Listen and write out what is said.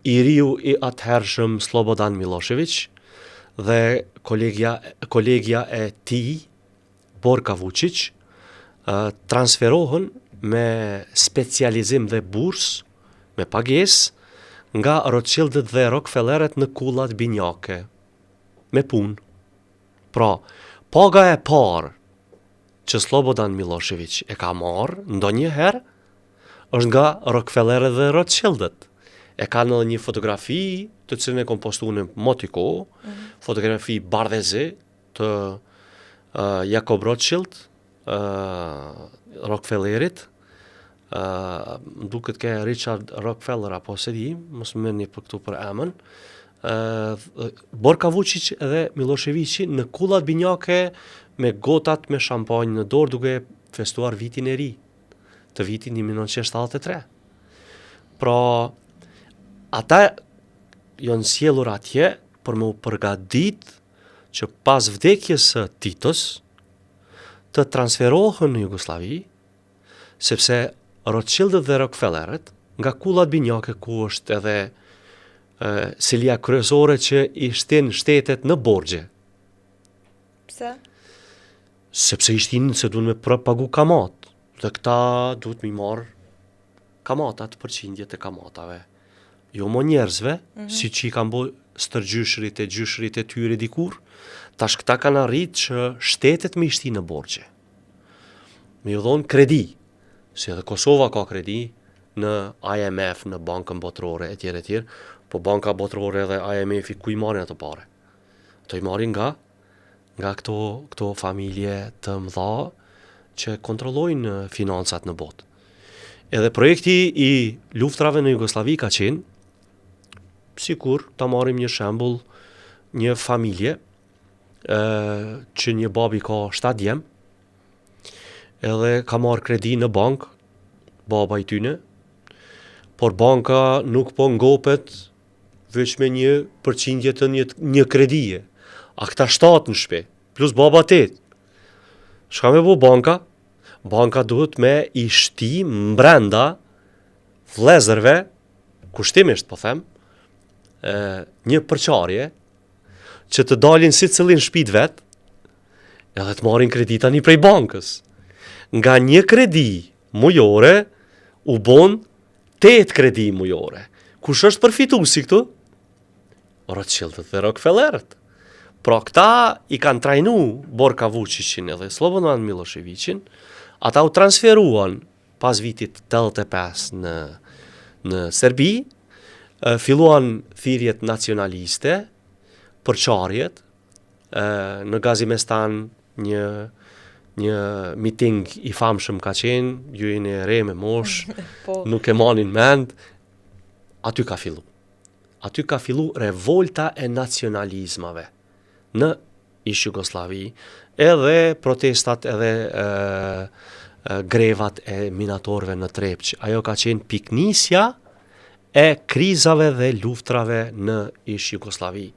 i riu i atëhershëm Slobodan Milošević dhe kolegja e tij, Borka Vučić, transferohen me specializim dhe burs, me pagesë, nga Rothschildet dhe Rockefelleret në kullat binjake, me punë. Pra, paga e parë që Slobodan Milošević e ka marrë ndonjëherë është nga Rockefelleret dhe Rothschildet. E ka në një fotografi të cilën e kom postu në Motiko, fotografi bardhëzi të Jakob Rothschild, Rockefellerit, duket ke Richard Rockefeller apo se di, mos më merrni për këtu për emën. Borka Vučić dhe Miloševići në kullat binjake me gotat me shampanjë në dorë duke festuar vitin e ri të vitit 1973. Pra, ata janë sjellur atje për me u përgatit që pas vdekjes së Titos të transferohen në Jugosllavi, sepse Rothschildet dhe Rockefelleret nga kullat binjake ku është edhe selia kryesore që i shtin shtetet në borxhe. Pse? Sepse i shtin se duhen me pagu kamat. Dhe këta duhet mi marrë kamatat, përqindjet e kamatave. Jo mo njerëzve, si që i kanë bo stërgjyshrit e tyre dikur, tash këta kanë arrit që shtetet me i shti në borxhe. Me ju dhonë kredi, si edhe Kosova ka kredi në IMF, në Bankën Botërore, etj. Po Banka Botërore dhe IMF-i ku i marrin ato pare? Ato i marrin nga këto familje të mëdha që kontrollojnë financat në botë. Edhe projekti i luftrave në Jugosllavi ka qenë, sikur ta marrim një shembull, një familje që një babi ka 7 djem, edhe ka marrë kredi në bank, baba i tyne, por banka nuk po ngopet veç me 1% të një kredije. A këta 7 në shpe, plus baba 8. Shka me bu banka? Banka duhet me i shti mbrenda vlezërve, kushtimisht po them, një përqarje që të dalin si cilin shpit vet, edhe të marrin kredita një prej bankës. Nga një kredi mujore, u bon 8 kredi mujore. Kush është përfituesi këtu? Rothschildet dhe Rockefelleret. Pra këta i kanë trajnu Borka Vučićin edhe Slobodan Miloševićin, ata u transferuan pas vitit 85 në Serbi, filluan thirrjet nacionaliste, përçarjet, në Gazimestan një miting i famshëm ka qenë, ju jeni e re me mosh, nuk e manin mend, aty ka fillu. Aty ka fillu revolta e nacionalizmave në ish Jugosllavi, edhe protestat edhe grevat e minatorëve në Trepç. Ajo ka qenë piknisja e krizave dhe luftrave në ish Jugosllavi.